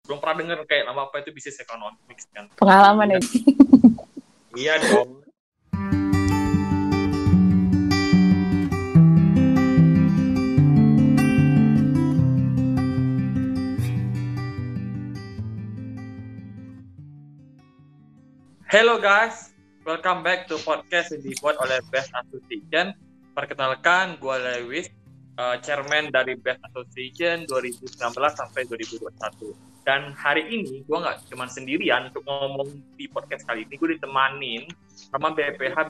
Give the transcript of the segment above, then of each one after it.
belum pernah dengar kayak nama apa itu bisnis economics kan. Pengalaman ya. Iya dong. Hello guys, welcome back to podcast yang dibuat oleh Best Association. Perkenalkan, gue Lewis, chairman dari Best Association 2019 sampai 2021. Dan hari ini gue nggak cuma sendirian untuk ngomong di podcast kali ini. Gue ditemanin sama BPH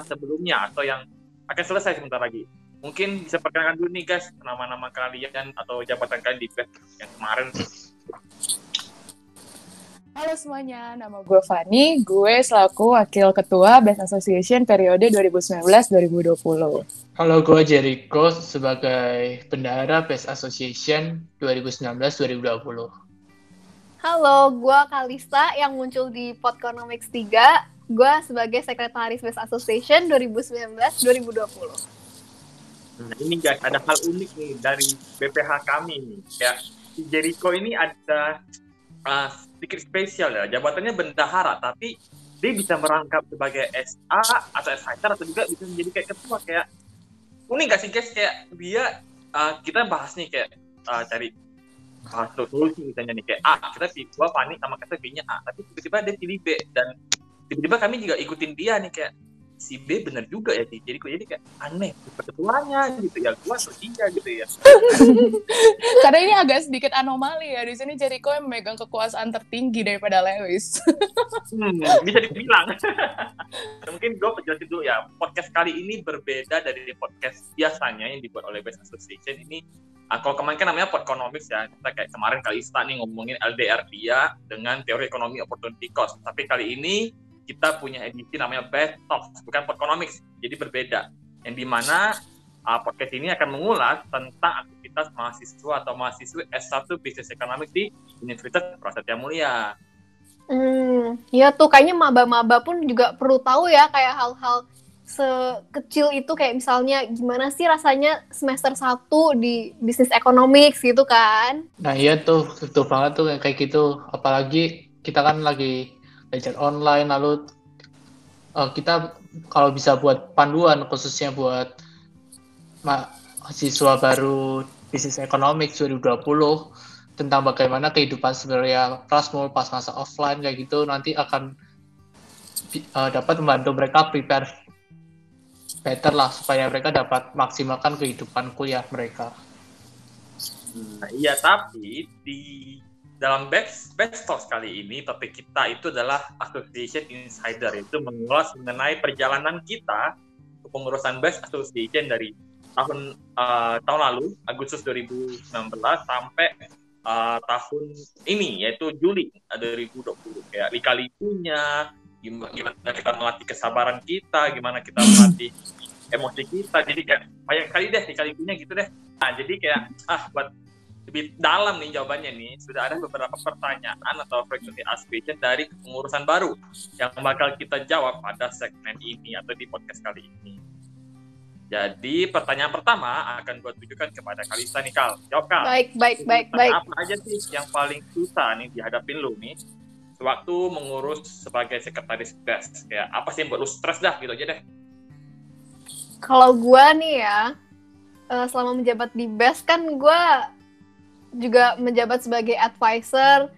sebelumnya atau yang akan selesai sebentar lagi. Mungkin bisa perkenalkan dulu nih guys, nama-nama kalian atau jabatan kalian di Best yang kemarin. Halo semuanya, nama gue Fani. Gue selaku Wakil Ketua Best Association periode 2019-2020. Halo, gue Jericho sebagai Bendahara Best Association 2019-2020. Halo, gue Kalista yang muncul di Podconomics 3. Gue sebagai Sekretaris Best Association 2019-2020. Nah, ini guys, ada hal unik nih dari BPH kami nih. Ya, si Jericho ini ada sedikit spesial ya, jabatannya bendahara, tapi dia bisa merangkap sebagai SA atau SHR atau juga bisa menjadi kayak ketua. Kayak unik gak sih guys, kayak dia kita bahas nih kayak cari solusi misalnya nih kayak A, kita gua panik sama kata B-nya A, tapi tiba-tiba dia pilih B dan tiba-tiba kami juga ikutin dia nih kayak si B benar juga ya sih, jadi kayak aneh ketuanya gitu ya, gua atau dia gitu ya. Karena ini agak sedikit anomali ya, di sini Jericho yang memegang kekuasaan tertinggi daripada Lewis. Bisa dibilang. Mungkin gue jelasin dulu ya, podcast kali ini berbeda dari podcast biasanya yang dibuat oleh Best Association ini. Kalau kemarin kan namanya Podconomics ya, kita kayak kemarin Kalista nih ngomongin LDR dia dengan teori ekonomi opportunity cost, tapi kali ini kita punya edisi namanya Best Talks, bukan Podconomics, jadi berbeda. Yang dimana podcast ini akan mengulas tentang aktivitas mahasiswa atau mahasiswi S1 Business Economics di Universitas Prasetya Mulia. Ya tuh kayaknya maba-maba pun juga perlu tahu ya kayak hal-hal sekecil itu, kayak misalnya gimana sih rasanya semester 1 di Business Economics gitu kan. Nah iya tuh, betul banget tuh kayak gitu. Apalagi kita kan lagi belajar online, lalu kita kalau bisa buat panduan khususnya buat mahasiswa baru Business Economics 2020 tentang bagaimana kehidupan sebenarnya Prasmul pas masa offline kayak gitu, nanti akan dapat membantu mereka prepare better lah supaya mereka dapat maksimalkan kehidupan kuliah mereka. Nah, iya, tapi di dalam Best Talks kali ini topik kita itu adalah Association Insider, itu mengulas mengenai perjalanan kita ke pengurusan Best Association dari tahun lalu Agustus 2019 sampai tahun ini yaitu Juli 2020, kayak lika-likunya, gimana kita melatih kesabaran kita, gimana kita melatih emosi kita, jadi kayak banyak kali deh lika-likunya gitu deh. Nah jadi kayak buat lebih dalam nih jawabannya nih, sudah ada beberapa pertanyaan atau frequently asked question dari pengurusan baru yang bakal kita jawab pada segmen ini atau di podcast kali ini. Jadi pertanyaan pertama akan gue tujukan kepada Kalista nih, Kal. Jawab, Kal. Baik. Apa aja sih yang paling susah nih dihadapin lu nih sewaktu mengurus sebagai sekretaris Best? Kayak apa sih yang buat lu stres dah gitu aja deh. Kalau gue nih ya, selama menjabat di Best kan gue juga menjabat sebagai advisor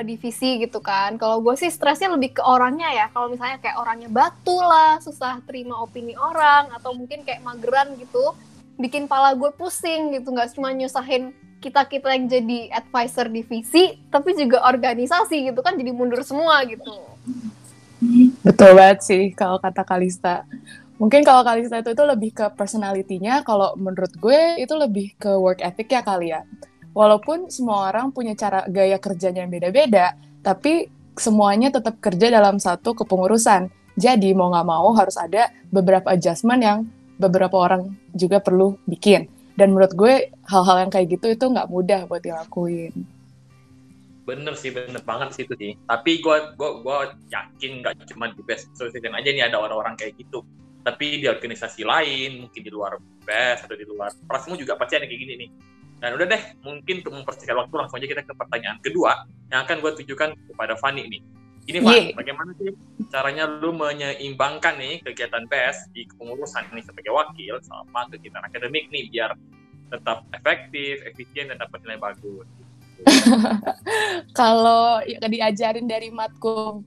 divisi gitu kan. Kalau gue sih stresnya lebih ke orangnya ya. Kalau misalnya kayak orangnya batu lah, susah terima opini orang, atau mungkin kayak mageran gitu, bikin pala gue pusing gitu. Nggak cuma nyusahin kita-kita yang jadi advisor divisi, tapi juga organisasi gitu kan, jadi mundur semua gitu. Betul banget sih kalau kata Kalista. Mungkin kalau Kalista itu lebih ke personality-nya, kalau menurut gue itu lebih ke work ethic ya kali ya. Walaupun semua orang punya cara gaya kerjanya yang beda-beda, tapi semuanya tetap kerja dalam satu kepengurusan. Jadi mau nggak mau harus ada beberapa adjustment yang beberapa orang juga perlu bikin. Dan menurut gue hal-hal yang kayak gitu itu nggak mudah buat dilakuin. Bener banget sih itu sih. Tapi gue yakin nggak cuma di Best Association aja nih ada orang-orang kayak gitu. Tapi di organisasi lain, mungkin di luar Best atau di luar Prasmu juga pasti ada kayak gini nih. Dan udah deh, mungkin untuk mempersingkat waktu langsung aja kita ke pertanyaan kedua yang akan gue tujukan kepada Fani nih. Ini Fan, bagaimana sih caranya lu menyeimbangkan nih kegiatan BES di kepengurusan nih sebagai wakil sama kegiatan akademik nih biar tetap efektif, efisien, dan dapat nilai bagus? Kalau diajarin dari matkul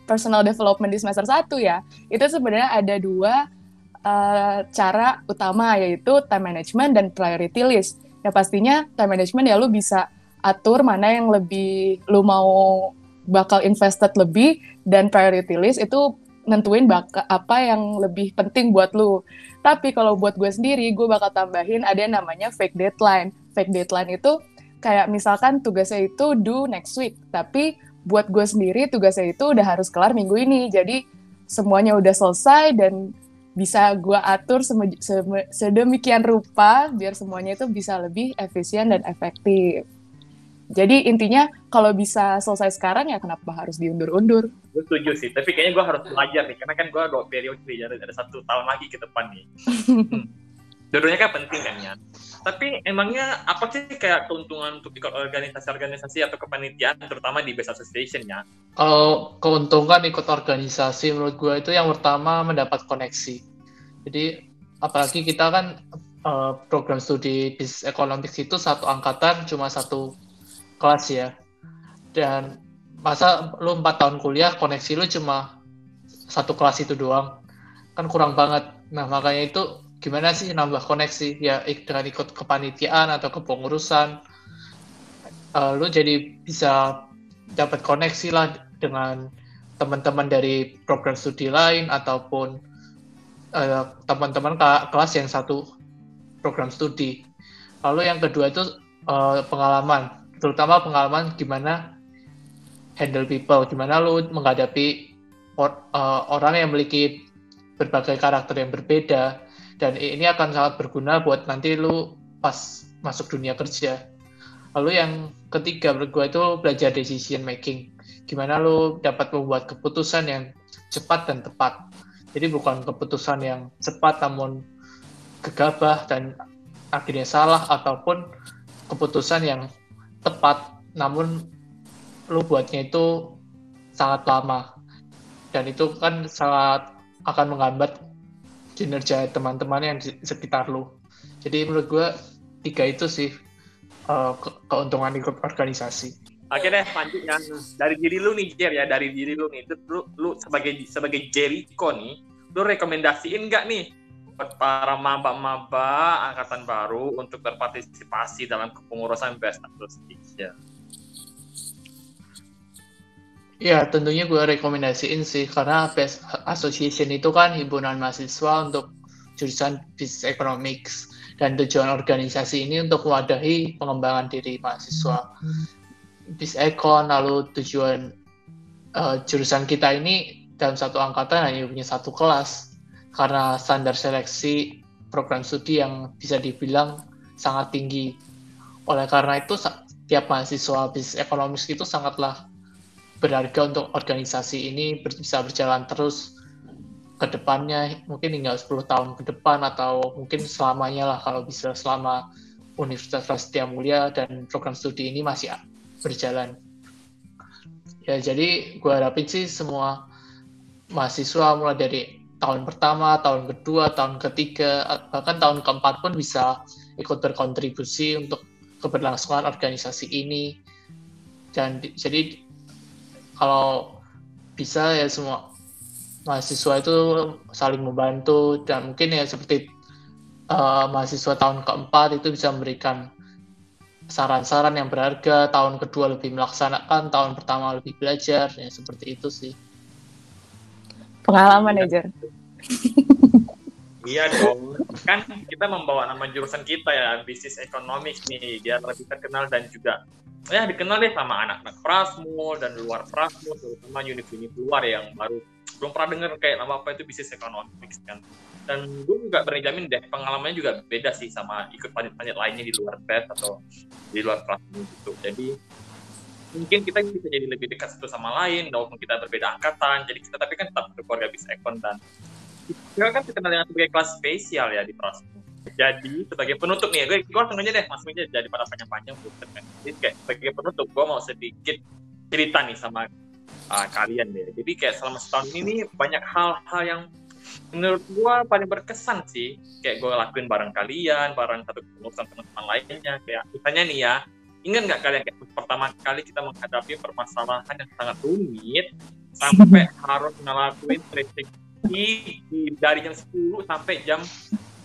personal development di semester 1 ya, itu sebenarnya ada 2 cara utama, yaitu time management dan priority list. Ya pastinya time management ya lu bisa atur mana yang lebih lu mau bakal invested lebih, dan priority list itu nentuin apa yang lebih penting buat lu. Tapi kalau buat gue sendiri, gue bakal tambahin ada yang namanya fake deadline. Fake deadline itu kayak misalkan tugasnya itu due next week, tapi buat gue sendiri tugasnya itu udah harus kelar minggu ini. Jadi semuanya udah selesai dan bisa gue atur sedemikian rupa biar semuanya itu bisa lebih efisien dan efektif. Jadi intinya kalau bisa selesai sekarang ya kenapa harus diundur-undur? Gue setuju sih, tapi kayaknya gue harus belajar nih, karena kan gue 2 periode, ada 1 tahun lagi ke depan nih. Dua-duanya kan penting kan ya. Tapi emangnya apa sih kayak keuntungan untuk ikut organisasi-organisasi atau kepanitiaan, terutama di BES Association ya? Kalau keuntungan ikut organisasi menurut gue itu yang pertama mendapat koneksi. Jadi apalagi kita kan program studi Business Economics itu satu angkatan cuma 1 kelas ya. Dan masa lu 4 tahun kuliah koneksi lu cuma 1 kelas itu doang. Kan kurang banget. Nah makanya itu gimana sih nambah koneksi? Ya dengan ikut kepanitiaan atau kepengurusan. Lu jadi bisa dapat koneksi lah dengan teman-teman dari program studi lain ataupun teman-teman kelas yang satu program studi. Lalu yang kedua itu pengalaman, terutama pengalaman gimana handle people, gimana lu menghadapi orang yang memiliki berbagai karakter yang berbeda, dan ini akan sangat berguna buat nanti lu pas masuk dunia kerja. Lalu yang ketiga menurut gue itu belajar decision making, gimana lu dapat membuat keputusan yang cepat dan tepat. Jadi bukan keputusan yang cepat namun gegabah dan akhirnya salah, ataupun keputusan yang tepat namun lu buatnya itu sangat lama, dan itu kan sangat akan menghambat kinerja teman-teman yang di sekitar lu. Jadi menurut gue 3 itu sih keuntungan ikut organisasi. Oke deh, lanjut yang dari diri lu nih, Jer ya, dari diri lu nih, itu lu sebagai Jericho nih, lu rekomendasiin nggak nih buat para maba-maba angkatan baru untuk berpartisipasi dalam kepengurusan BES Association? Ya, tentunya gue rekomendasiin sih, karena BES Association itu kan himpunan mahasiswa untuk jurusan Business Economics, dan tujuan organisasi ini untuk mewadahi pengembangan diri mahasiswa Business Econ. Lalu tujuan jurusan kita ini dalam satu angkatan hanya punya 1 kelas, karena standar seleksi program studi yang bisa dibilang sangat tinggi. Oleh karena itu, tiap mahasiswa Business Economics itu sangatlah berharga untuk organisasi ini bisa berjalan terus ke depannya, mungkin hingga 10 tahun ke depan atau mungkin selamanya lah kalau bisa, selama Universitas Prasetya Mulia dan program studi ini masih berjalan. Ya, jadi gue harapin sih semua mahasiswa mulai dari tahun pertama, tahun kedua, tahun ketiga, bahkan tahun keempat pun bisa ikut berkontribusi untuk keberlangsungan organisasi ini. Dan jadi kalau bisa ya semua mahasiswa itu saling membantu, dan mungkin ya seperti mahasiswa tahun keempat itu bisa memberikan saran-saran yang berharga, tahun kedua lebih melaksanakan, tahun pertama lebih belajar, ya seperti itu sih. Pengalaman ya, Jer. Iya dong, kan kita membawa nama jurusan kita ya, Business Economics nih, biar lebih terkenal dan juga ya dikenal deh sama anak-anak Prasmul dan luar Prasmul, terutama unit-unit luar yang baru belum pernah dengar kayak nama apa itu Business Economics kan. Dan gue juga berani jamin deh pengalamannya juga beda sih sama ikut panit-panit lainnya di luar BES atau di luar Prasmul gitu. Jadi mungkin kita bisa jadi lebih dekat satu sama lain, walaupun kita berbeda angkatan, jadi kita tapi kan tetap berkeluarga Business Econ, dan kita kan terkenal dengan sebagai kelas spesial ya di Prasmul. Jadi sebagai penutup nih, gue langsung aja deh, langsung aja jadi pada panjang-panjang. Jadi kayak sebagai penutup, gue mau sedikit cerita nih sama kalian deh. Jadi kayak selama setahun ini banyak hal-hal yang menurut gue paling berkesan sih. Kayak gue lakuin bareng kalian, bareng satu pengurusan teman-teman lainnya. Kayak misalnya nih ya, ingat nggak kalian kayak pertama kali kita menghadapi permasalahan yang sangat rumit sampai harus ngelakuin tracing dari jam 10 sampai jam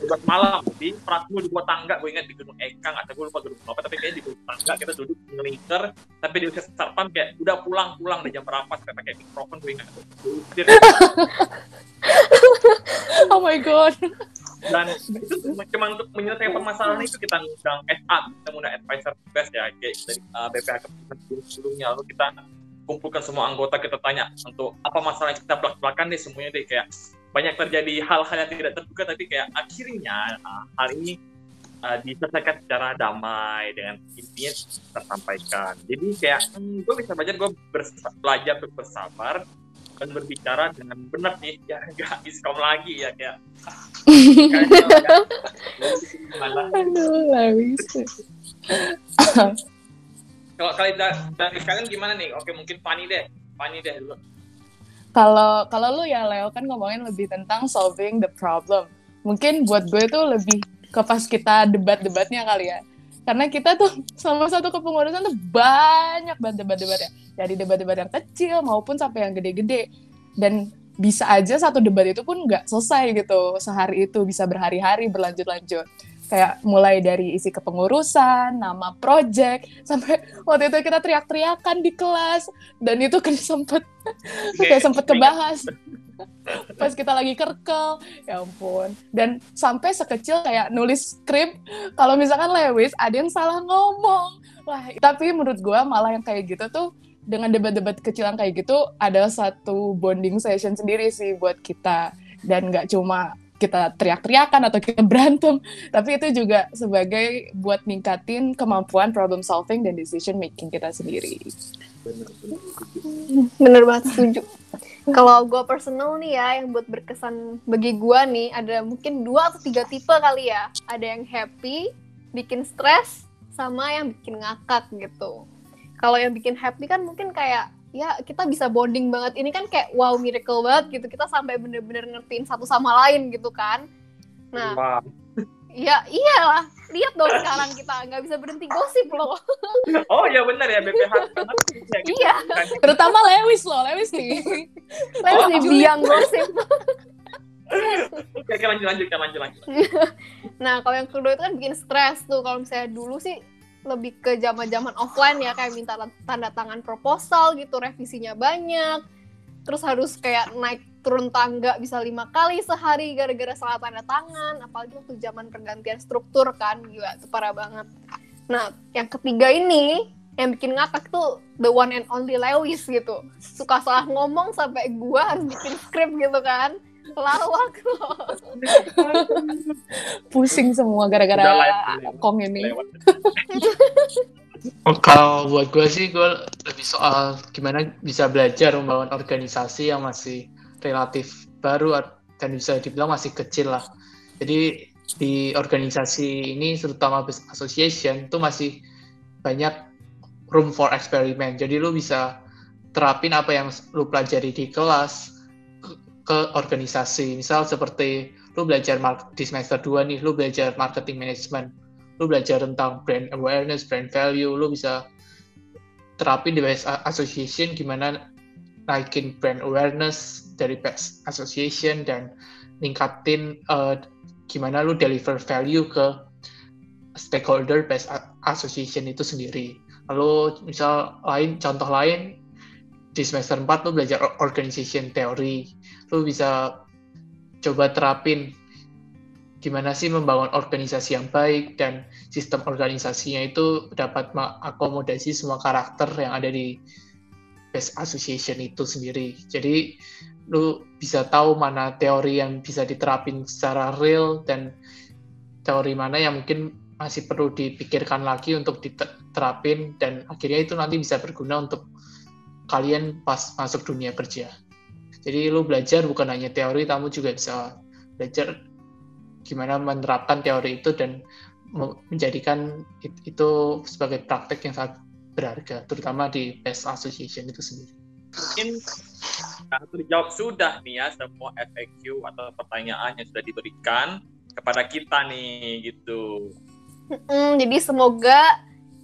12 malam di Prasmu di bawah tangga, gue ingat di Gunung Ekang atau gue lupa gunung apa, tapi kayaknya di bawah tangga kita duduk ngelingker sampai di usia satpam kayak udah pulang di jam berapa sampai pakai mikrofon, gue ingat Oh my god. dan itu cuma untuk menyelesaikan permasalahan itu kita ngundang SA, kita ngundang advisor best ya kayak dari BPH sebelumnya, lalu kita kumpulkan semua anggota, kita tanya untuk apa masalah yang kita belak-belakan deh semuanya deh, kayak banyak terjadi hal-hal yang tidak terduga tapi kayak akhirnya hal ini diselesaikan secara damai dengan intinya tersampaikan. Jadi kayak gue bisa belajar, gue belajar untuk bersabar dan berbicara dengan benar nih, ya nggak iskom lagi ya kayak Aduh, nggak bisa. Kalau kalian dari kalian gimana nih? Oke, mungkin Fanny deh dulu. Kalau lu ya Leo kan ngomongin lebih tentang solving the problem. Mungkin buat gue itu lebih ke pas kita debat-debatnya kali ya. Karena kita tuh sama satu kepengurusan tuh banyak banget debat-debatnya. Dari debat-debat yang kecil maupun sampai yang gede-gede. Dan bisa aja satu debat itu pun nggak selesai gitu. Sehari itu bisa berhari-hari berlanjut-lanjut. Kayak mulai dari isi kepengurusan, nama project, sampai waktu itu kita teriak-teriakan di kelas. Dan itu kan sempet kebahas pas kita lagi kerkel, ya ampun. Dan sampai sekecil kayak nulis skrip, kalau misalkan Lewis ada yang salah ngomong. Wah, tapi menurut gue malah yang kayak gitu tuh, dengan debat-debat kecilan kayak gitu, ada satu bonding session sendiri sih buat kita. Dan nggak cuma kita teriak-teriakan atau kita berantem, tapi itu juga sebagai buat ningkatin kemampuan problem solving dan decision making kita sendiri. Bener banget, setuju. Kalau gue personal nih ya, yang buat berkesan bagi gue nih, ada mungkin 2 atau 3 tipe kali ya. Ada yang happy, bikin stres, sama yang bikin ngakak gitu. Kalau yang bikin happy kan mungkin kayak, ya kita bisa bonding banget. Ini kan kayak wow, miracle banget gitu. Kita sampai bener-bener ngertiin satu sama lain gitu kan. Nah, wow. Ya iyalah, lihat dong sekarang kita nggak bisa berhenti gosip loh. Oh ya benar ya, BPH. Iya. Terutama Lewis nih. Lewis nih biang gosip. Oke, lanjut. Nah, kalau yang kedua itu kan bikin stres tuh. Kalau misalnya dulu sih lebih ke zaman-zaman offline ya, kayak minta tanda tangan proposal gitu, revisinya banyak. Terus harus kayak naik turun tangga bisa 5 kali sehari gara-gara salah tanda tangan, apalagi waktu zaman pergantian struktur kan, gila itu parah banget. Nah, yang ketiga ini yang bikin ngakak tuh the one and only Lewis gitu, suka salah ngomong sampai gua harus bikin skrip gitu kan, lawak loh. Pusing semua gara-gara Kong ini. Kalau buat gue sih, gue lebih soal gimana bisa belajar membangun organisasi yang masih relatif baru dan bisa dibilang masih kecil lah. Jadi di organisasi ini, terutama business association, itu masih banyak room for experiment. Jadi lu bisa terapin apa yang lu pelajari di kelas ke organisasi. Misal seperti lu belajar di semester 2 nih, lu belajar marketing management. Lu belajar tentang brand awareness, brand value, lu bisa terapin di Best Association gimana naikin brand awareness dari Best Association dan ningkatin gimana lu deliver value ke stakeholder Best Association itu sendiri. Lalu misal contoh lain di semester 4 lu belajar organization theory, lu bisa coba terapin gimana sih membangun organisasi yang baik dan sistem organisasinya itu dapat mengakomodasi semua karakter yang ada di Best Association itu sendiri. Jadi lu bisa tahu mana teori yang bisa diterapin secara real dan teori mana yang mungkin masih perlu dipikirkan lagi untuk diterapin, dan akhirnya itu nanti bisa berguna untuk kalian pas masuk dunia kerja. Jadi lu belajar bukan hanya teori, kamu juga bisa belajar gimana menerapkan teori itu dan menjadikan itu sebagai praktek yang sangat berharga, terutama di PES Association itu sendiri. Mungkin terjawab sudah nih ya semua FAQ atau pertanyaan yang sudah diberikan kepada kita nih gitu. Jadi semoga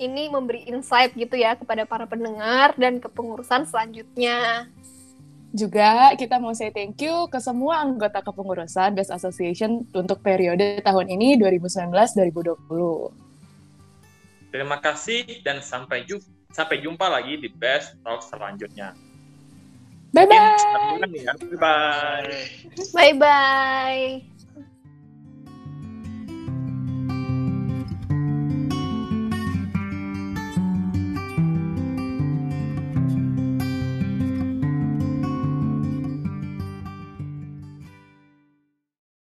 ini memberi insight gitu ya kepada para pendengar dan kepengurusan selanjutnya. Juga kita mau say thank you ke semua anggota kepengurusan BES Association untuk periode tahun ini 2019-2020. Terima kasih dan sampai jumpa lagi di BES Talk selanjutnya. Bye-bye! Bye-bye. Bye-bye!